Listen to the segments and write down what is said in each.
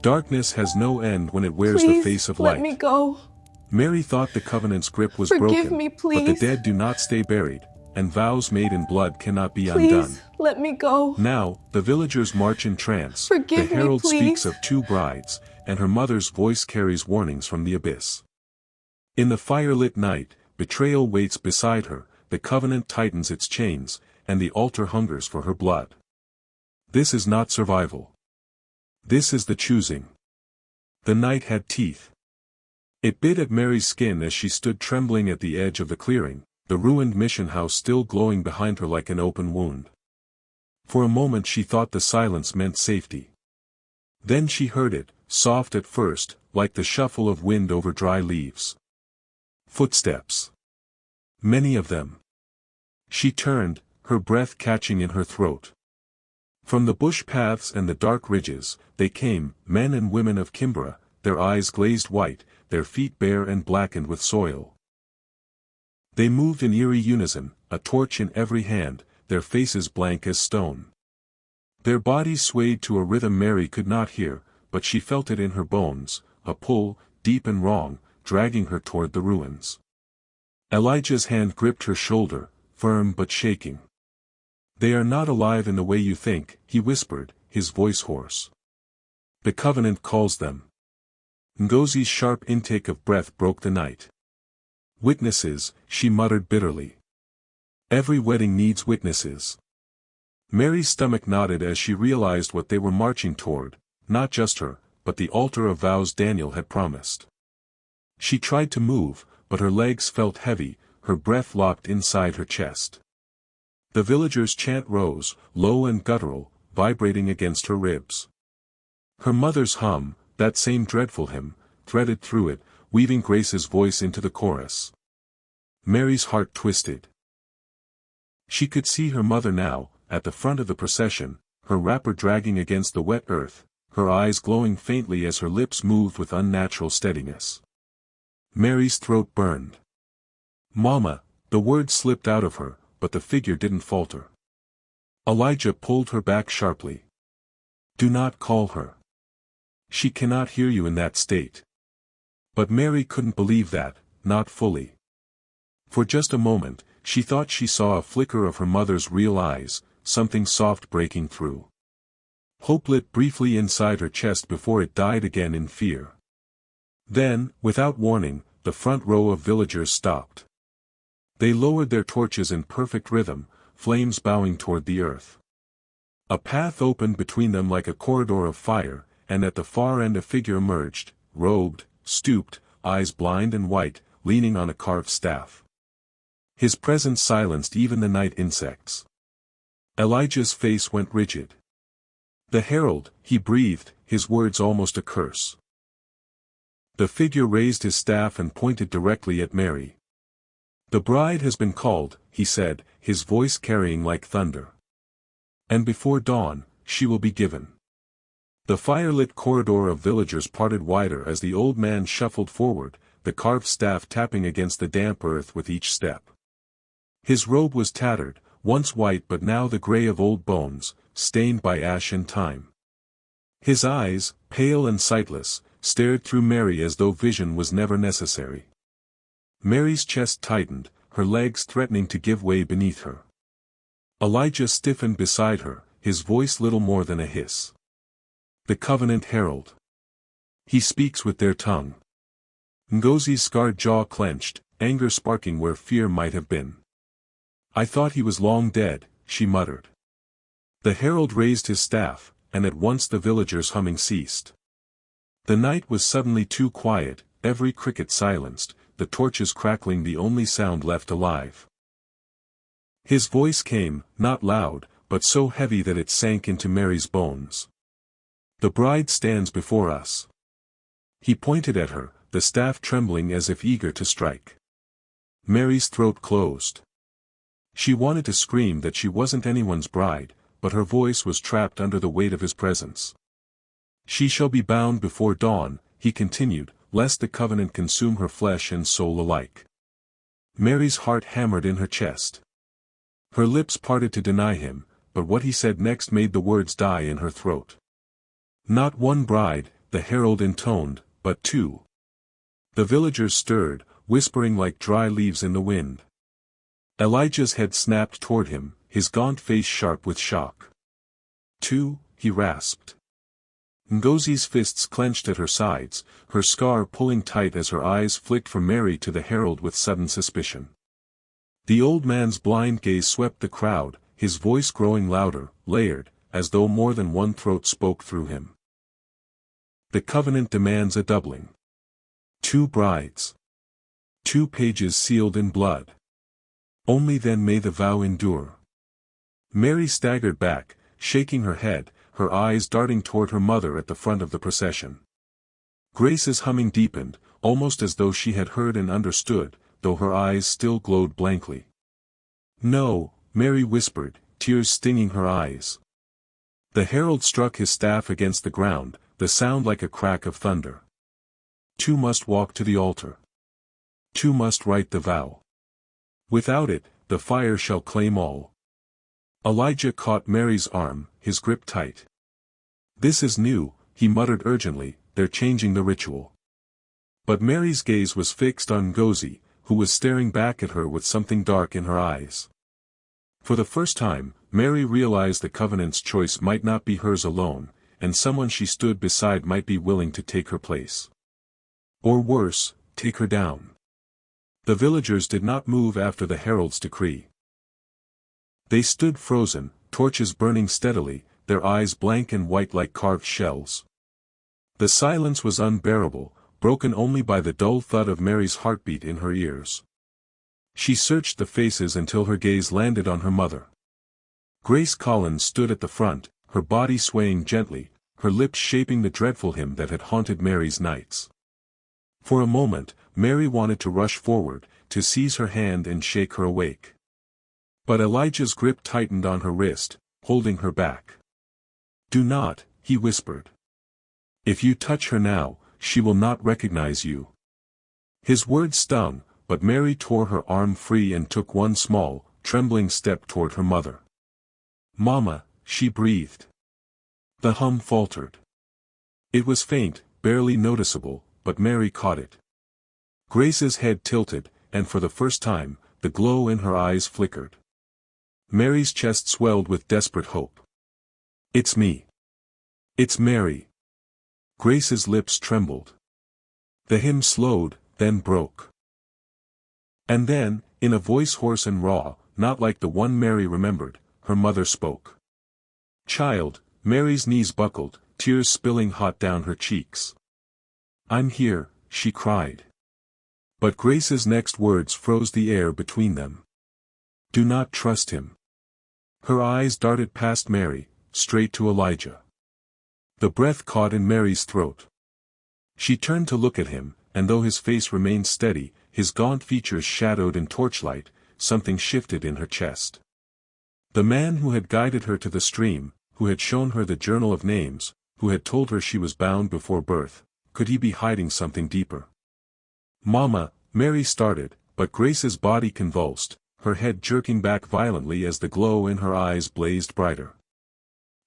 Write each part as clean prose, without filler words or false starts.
Darkness has no end when it wears the Please, face of let light. me go. Mary thought the covenant's grip was Forgive broken, me, but the please. dead do not stay buried, and vows made in blood cannot be Please, undone. let me go. Now, the villagers march in trance, Forgive the me, herald speaks please. of two brides, and her mother's voice carries warnings from the abyss. In the firelit night, betrayal waits beside her, the covenant tightens its chains, and the altar hungers for her blood. This is not survival. This is the choosing. The night had teeth. It bit at Mary's skin as she stood trembling at the edge of the clearing, the ruined mission house still glowing behind her like an open wound. For a moment she thought the silence meant safety. Then she heard it, soft at first, like the shuffle of wind over dry leaves. Footsteps. Many of them. She turned, her breath catching in her throat. From the bush paths and the dark ridges, they came, men and women of Kimbra, their eyes glazed white, their feet bare and blackened with soil. They moved in eerie unison, a torch in every hand, their faces blank as stone. Their bodies swayed to a rhythm Mary could not hear, but she felt it in her bones, a pull, deep and wrong, dragging her toward the ruins. Elijah's hand gripped her shoulder, firm but shaking. "They are not alive in the way you think," he whispered, his voice hoarse. "The covenant calls them." Ngozi's sharp intake of breath broke the night. "Witnesses," she muttered bitterly. "Every wedding needs witnesses." Mary's stomach knotted as she realized what they were marching toward, not just her, but the altar of vows Daniel had promised. She tried to move, but her legs felt heavy, her breath locked inside her chest. The villagers' chant rose, low and guttural, vibrating against her ribs. Her mother's hum, that same dreadful hymn, threaded through it, weaving Grace's voice into the chorus. Mary's heart twisted. She could see her mother now, at the front of the procession, her wrapper dragging against the wet earth, her eyes glowing faintly as her lips moved with unnatural steadiness. Mary's throat burned. "Mama," the words slipped out of her, but the figure didn't falter. Elijah pulled her back sharply. "Do not call her. She cannot hear you in that state." But Mary couldn't believe that, not fully. For just a moment, she thought she saw a flicker of her mother's real eyes, something soft breaking through. Hope lit briefly inside her chest before it died again in fear. Then, without warning, the front row of villagers stopped. They lowered their torches in perfect rhythm, flames bowing toward the earth. A path opened between them like a corridor of fire, and at the far end a figure emerged, robed, stooped, eyes blind and white, leaning on a carved staff. His presence silenced even the night insects. Elijah's face went rigid. "The herald," he breathed, his words almost a curse. The figure raised his staff and pointed directly at Mary. "The bride has been called," he said, his voice carrying like thunder. "And before dawn, she will be given." The firelit corridor of villagers parted wider as the old man shuffled forward, the carved staff tapping against the damp earth with each step. His robe was tattered, once white but now the gray of old bones, stained by ash and time. His eyes, pale and sightless, stared through Mary as though vision was never necessary. Mary's chest tightened, her legs threatening to give way beneath her. Elijah stiffened beside her, his voice little more than a hiss. "The covenant herald. He speaks with their tongue." Ngozi's scarred jaw clenched, anger sparking where fear might have been. "I thought he was long dead," she muttered. The herald raised his staff, and at once the villagers' humming ceased. The night was suddenly too quiet, every cricket silenced, the torches crackling the only sound left alive. His voice came, not loud, but so heavy that it sank into Mary's bones. "The bride stands before us." He pointed at her, the staff trembling as if eager to strike. Mary's throat closed. She wanted to scream that she wasn't anyone's bride, but her voice was trapped under the weight of his presence. "She shall be bound before dawn," he continued, lest the covenant consume her flesh and soul alike. Mary's heart hammered in her chest. Her lips parted to deny him, but what he said next made the words die in her throat. "Not one bride," the herald intoned, "but two." The villagers stirred, whispering like dry leaves in the wind. Elijah's head snapped toward him, his gaunt face sharp with shock. "Two," he rasped. Ngozi's fists clenched at her sides, her scar pulling tight as her eyes flicked from Mary to the herald with sudden suspicion. The old man's blind gaze swept the crowd, his voice growing louder, layered, as though more than one throat spoke through him. "The covenant demands a doubling. 2 brides. 2 pages sealed in blood. Only then may the vow endure." Mary staggered back, shaking her head, her eyes darting toward her mother at the front of the procession. Grace's humming deepened, almost as though she had heard and understood, though her eyes still glowed blankly. "No," Mary whispered, tears stinging her eyes. The herald struck his staff against the ground, the sound like a crack of thunder. "2 must walk to the altar. 2 must write the vow. Without it, the fire shall claim all." Elijah caught Mary's arm, his grip tight. "This is new," he muttered urgently, "they're changing the ritual." But Mary's gaze was fixed on Ngozi, who was staring back at her with something dark in her eyes. For the first time, Mary realized the covenant's choice might not be hers alone, and someone she stood beside might be willing to take her place. Or worse, take her down. The villagers did not move after the herald's decree. They stood frozen, torches burning steadily, their eyes blank and white like carved shells. The silence was unbearable, broken only by the dull thud of Mary's heartbeat in her ears. She searched the faces until her gaze landed on her mother. Grace Collins stood at the front, her body swaying gently, her lips shaping the dreadful hymn that had haunted Mary's nights. For a moment, Mary wanted to rush forward, to seize her hand and shake her awake. But Elijah's grip tightened on her wrist, holding her back. "Do not," he whispered. "If you touch her now, she will not recognize you." His words stung, but Mary tore her arm free and took one small, trembling step toward her mother. "Mama," she breathed. The hum faltered. It was faint, barely noticeable, but Mary caught it. Grace's head tilted, and for the first time, the glow in her eyes flickered. Mary's chest swelled with desperate hope. "It's me. It's Mary." Grace's lips trembled. The hymn slowed, then broke. And then, in a voice hoarse and raw, not like the one Mary remembered, her mother spoke. "Child," Mary's knees buckled, tears spilling hot down her cheeks. "I'm here," she cried. But Grace's next words froze the air between them. "Do not trust him." Her eyes darted past Mary, straight to Elijah. The breath caught in Mary's throat. She turned to look at him, and though his face remained steady, his gaunt features shadowed in torchlight, something shifted in her chest. The man who had guided her to the stream, who had shown her the journal of names, who had told her she was bound before birth, could he be hiding something deeper? "Mama," Mary started, but Grace's body convulsed, her head jerking back violently as the glow in her eyes blazed brighter.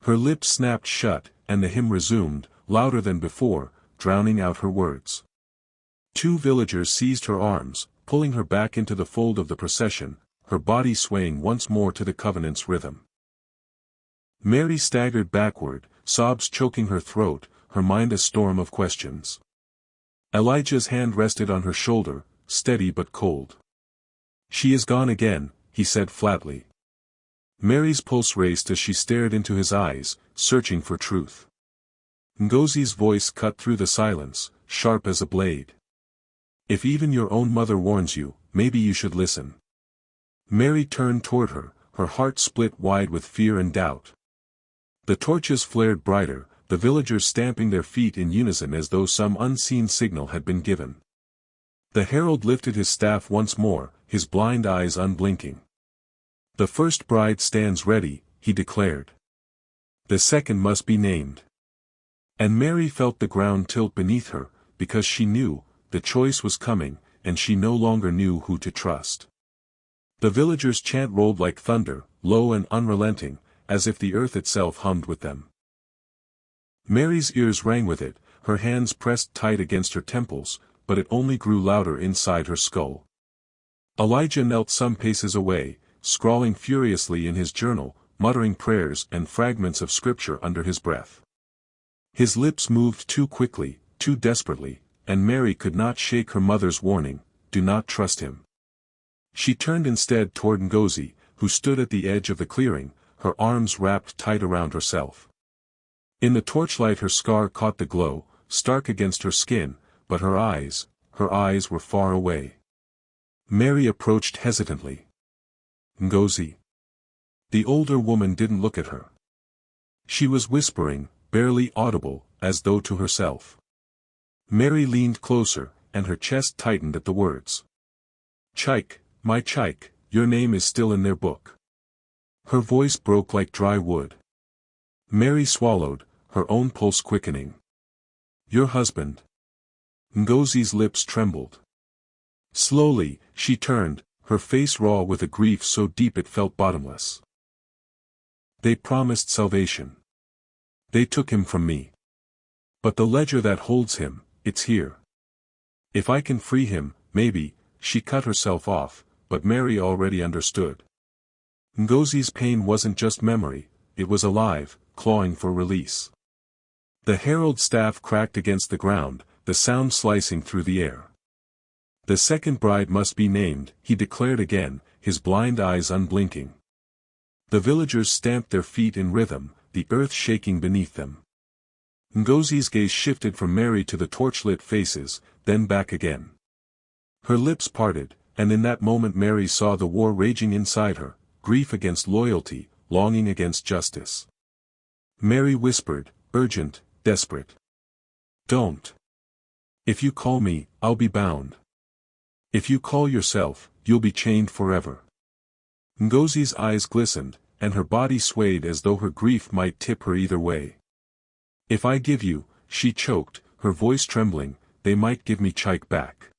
Her lips snapped shut, and the hymn resumed, louder than before, drowning out her words. 2 villagers seized her arms, pulling her back into the fold of the procession, her body swaying once more to the covenant's rhythm. Mary staggered backward, sobs choking her throat, her mind a storm of questions. Elijah's hand rested on her shoulder, steady but cold. "She is gone again," he said flatly. Mary's pulse raced as she stared into his eyes, searching for truth. Ngozi's voice cut through the silence, sharp as a blade. "If even your own mother warns you, maybe you should listen." Mary turned toward her, her heart split wide with fear and doubt. The torches flared brighter, the villagers stamping their feet in unison as though some unseen signal had been given. The herald lifted his staff once more, his blind eyes unblinking. "The first bride stands ready," he declared. "The second must be named." And Mary felt the ground tilt beneath her, because she knew, the choice was coming, and she no longer knew who to trust. The villagers' chant rolled like thunder, low and unrelenting, as if the earth itself hummed with them. Mary's ears rang with it, her hands pressed tight against her temples, but it only grew louder inside her skull. Elijah knelt some paces away, scrawling furiously in his journal, muttering prayers and fragments of scripture under his breath. His lips moved too quickly, too desperately, and Mary could not shake her mother's warning, "Do not trust him." She turned instead toward Ngozi, who stood at the edge of the clearing, her arms wrapped tight around herself. In the torchlight her scar caught the glow, stark against her skin, but her eyes were far away. Mary approached hesitantly. "Ngozi." The older woman didn't look at her. She was whispering, barely audible, as though to herself. Mary leaned closer, and her chest tightened at the words. "Chike, my Chike, your name is still in their book." Her voice broke like dry wood. Mary swallowed, her own pulse quickening. "Your husband." Ngozi's lips trembled. Slowly, she turned, her face raw with a grief so deep it felt bottomless. "They promised salvation. They took him from me. But the ledger that holds him, it's here. If I can free him, maybe," she cut herself off, but Mary already understood. Ngozi's pain wasn't just memory, it was alive, clawing for release. The Herald staff cracked against the ground, the sound slicing through the air. "The second bride must be named," he declared again, his blind eyes unblinking. The villagers stamped their feet in rhythm, the earth shaking beneath them. Ngozi's gaze shifted from Mary to the torchlit faces, then back again. Her lips parted, and in that moment Mary saw the war raging inside her, grief against loyalty, longing against justice. Mary whispered, urgent, desperate. "Don't. If you call me, I'll be bound. If you call yourself, you'll be chained forever." Ngozi's eyes glistened, and her body swayed as though her grief might tip her either way. "If I give you," she choked, her voice trembling, "they might give me Chike back."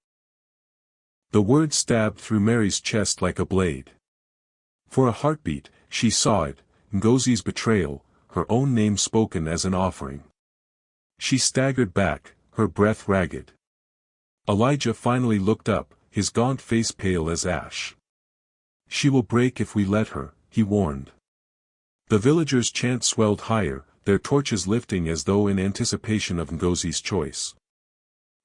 The word stabbed through Mary's chest like a blade. For a heartbeat, she saw it, Ngozi's betrayal, her own name spoken as an offering. She staggered back, her breath ragged. Elijah finally looked up, his gaunt face pale as ash. "She will break if we let her," he warned. The villagers' chant swelled higher, their torches lifting as though in anticipation of Ngozi's choice.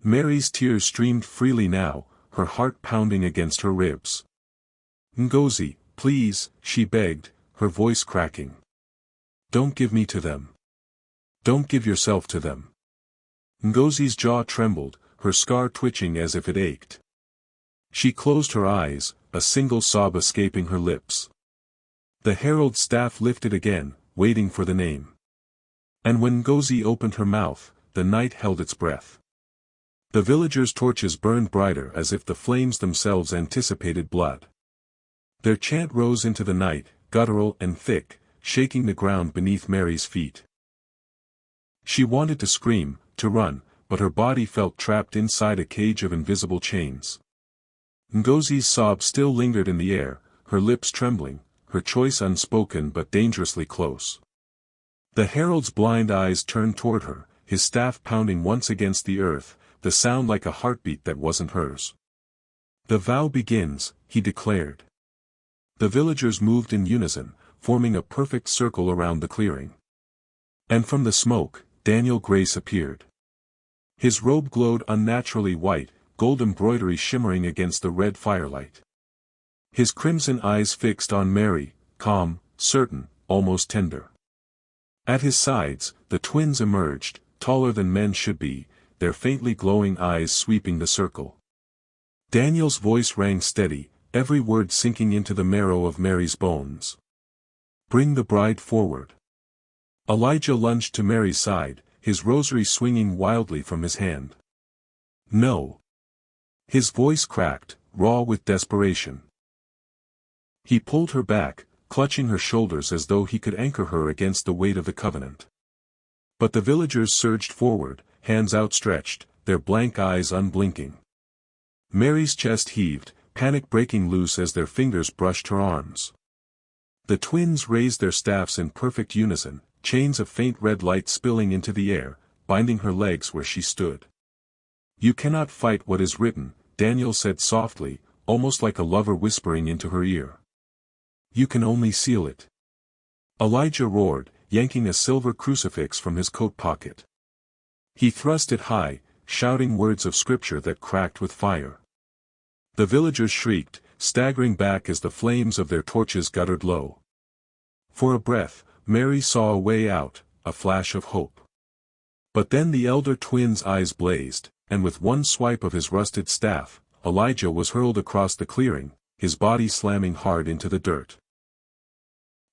Mary's tears streamed freely now, her heart pounding against her ribs. "Ngozi, please," she begged, her voice cracking. "Don't give me to them. Don't give yourself to them." Ngozi's jaw trembled, her scar twitching as if it ached. She closed her eyes, a single sob escaping her lips. The Herald staff lifted again, waiting for the name. And when Ngozi opened her mouth, the night held its breath. The villagers' torches burned brighter as if the flames themselves anticipated blood. Their chant rose into the night, guttural and thick, shaking the ground beneath Mary's feet. She wanted to scream, to run, but her body felt trapped inside a cage of invisible chains. Ngozi's sob still lingered in the air, her lips trembling, her choice unspoken but dangerously close. The Herald's blind eyes turned toward her, his staff pounding once against the earth, the sound like a heartbeat that wasn't hers. "The vow begins," he declared. The villagers moved in unison, forming a perfect circle around the clearing. And from the smoke, Daniel Grace appeared. His robe glowed unnaturally white, gold embroidery shimmering against the red firelight. His crimson eyes fixed on Mary, calm, certain, almost tender. At his sides, the twins emerged, taller than men should be, their faintly glowing eyes sweeping the circle. Daniel's voice rang steady, every word sinking into the marrow of Mary's bones. "Bring the bride forward." Elijah lunged to Mary's side, his rosary swinging wildly from his hand. "No." His voice cracked, raw with desperation. He pulled her back, clutching her shoulders as though he could anchor her against the weight of the covenant. But the villagers surged forward, hands outstretched, their blank eyes unblinking. Mary's chest heaved, panic breaking loose as their fingers brushed her arms. The twins raised their staffs in perfect unison, chains of faint red light spilling into the air, binding her legs where she stood. "You cannot fight what is written," Daniel said softly, almost like a lover whispering into her ear. "You can only seal it." Elijah roared, yanking a silver crucifix from his coat pocket. He thrust it high, shouting words of scripture that cracked with fire. The villagers shrieked, staggering back as the flames of their torches guttered low. For a breath, Mary saw a way out, a flash of hope. But then the elder twin's eyes blazed, and with one swipe of his rusted staff, Elijah was hurled across the clearing, his body slamming hard into the dirt.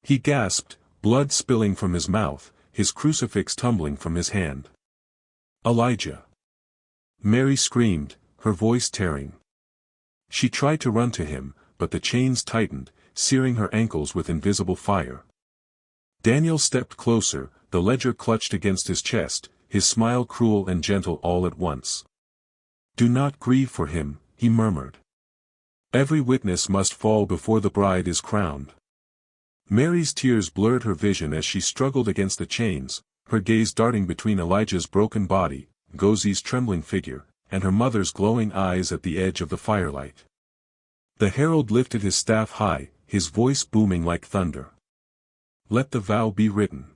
He gasped, blood spilling from his mouth, his crucifix tumbling from his hand. "Elijah!" Mary screamed, her voice tearing. She tried to run to him, but the chains tightened, searing her ankles with invisible fire. Daniel stepped closer, the ledger clutched against his chest, his smile cruel and gentle all at once. "Do not grieve for him," he murmured. "Every witness must fall before the bride is crowned." Mary's tears blurred her vision as she struggled against the chains, her gaze darting between Elijah's broken body, Ngozi's trembling figure, and her mother's glowing eyes at the edge of the firelight. The herald lifted his staff high, his voice booming like thunder. "Let the vow be written."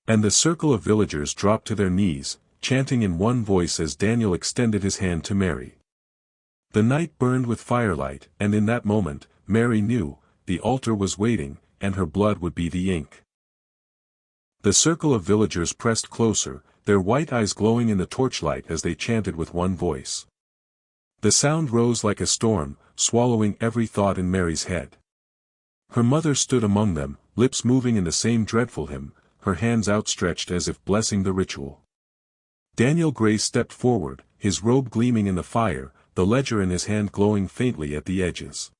And the circle of villagers dropped to their knees, chanting in one voice as Daniel extended his hand to Mary. The night burned with firelight, and in that moment, Mary knew, the altar was waiting, and her blood would be the ink. The circle of villagers pressed closer, their white eyes glowing in the torchlight as they chanted with one voice. The sound rose like a storm, swallowing every thought in Mary's head. Her mother stood among them, lips moving in the same dreadful hymn, her hands outstretched as if blessing the ritual. Daniel Gray stepped forward, his robe gleaming in the fire, the ledger in his hand glowing faintly at the edges.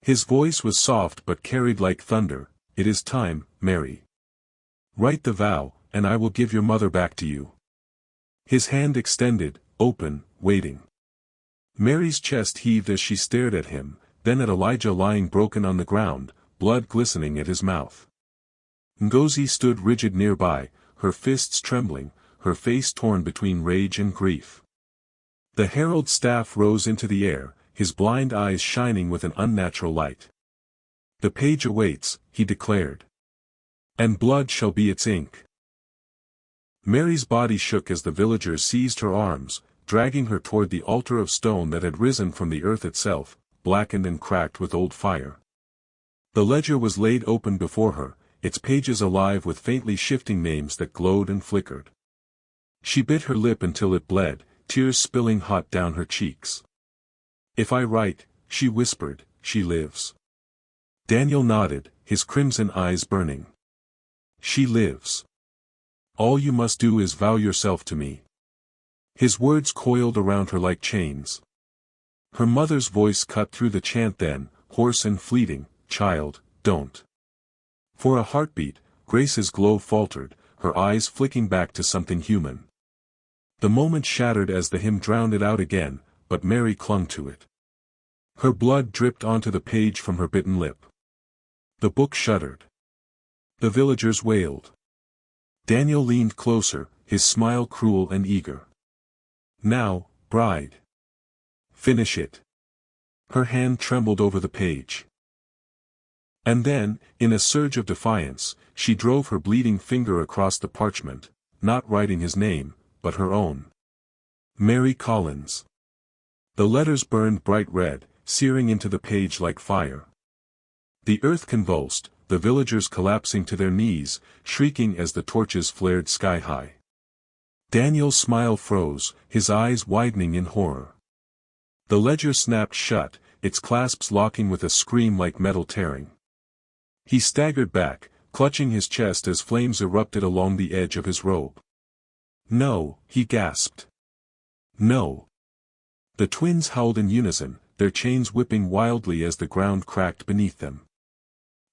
His voice was soft but carried like thunder. "It is time, Mary. Write the vow, and I will give your mother back to you." His hand extended, open, waiting. Mary's chest heaved as she stared at him, then at Elijah lying broken on the ground, blood glistening at his mouth. Ngozi stood rigid nearby, her fists trembling, her face torn between rage and grief. The herald's staff rose into the air, his blind eyes shining with an unnatural light. "The page awaits," he declared. "And blood shall be its ink." Mary's body shook as the villagers seized her arms, dragging her toward the altar of stone that had risen from the earth itself, blackened and cracked with old fire. The ledger was laid open before her, its pages alive with faintly shifting names that glowed and flickered. She bit her lip until it bled, tears spilling hot down her cheeks. "If I write," she whispered, "she lives." Daniel nodded, his crimson eyes burning. "She lives. All you must do is vow yourself to me." His words coiled around her like chains. Her mother's voice cut through the chant then, hoarse and fleeting, "Child, don't." For a heartbeat, Grace's glow faltered, her eyes flicking back to something human. The moment shattered as the hymn drowned it out again, but Mary clung to it. Her blood dripped onto the page from her bitten lip. The book shuddered. The villagers wailed. Daniel leaned closer, his smile cruel and eager. "Now, bride. Finish it." Her hand trembled over the page. And then, in a surge of defiance, she drove her bleeding finger across the parchment, not writing his name, but her own. Mary Collins. The letters burned bright red, searing into the page like fire. The earth convulsed, the villagers collapsing to their knees, shrieking as the torches flared sky-high. Daniel's smile froze, his eyes widening in horror. The ledger snapped shut, its clasps locking with a scream like metal tearing. He staggered back, clutching his chest as flames erupted along the edge of his robe. "No," he gasped. "No." The twins howled in unison, their chains whipping wildly as the ground cracked beneath them.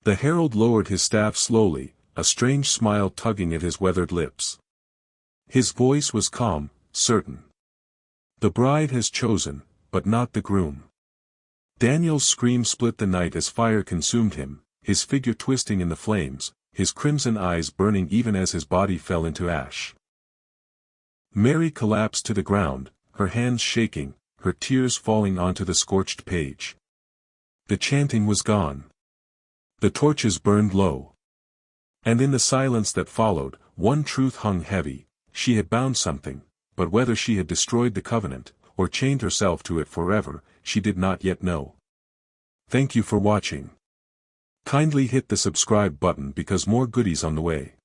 The herald lowered his staff slowly, a strange smile tugging at his weathered lips. His voice was calm, certain. "The bride has chosen, but not the groom." Daniel's scream split the night as fire consumed him, his figure twisting in the flames, his crimson eyes burning even as his body fell into ash. Mary collapsed to the ground, her hands shaking, her tears falling onto the scorched page. The chanting was gone. The torches burned low. And in the silence that followed, one truth hung heavy: she had bound something, but whether she had destroyed the covenant, or chained herself to it forever, she did not yet know. Thank you for watching. Kindly hit the subscribe button because more goodies on the way.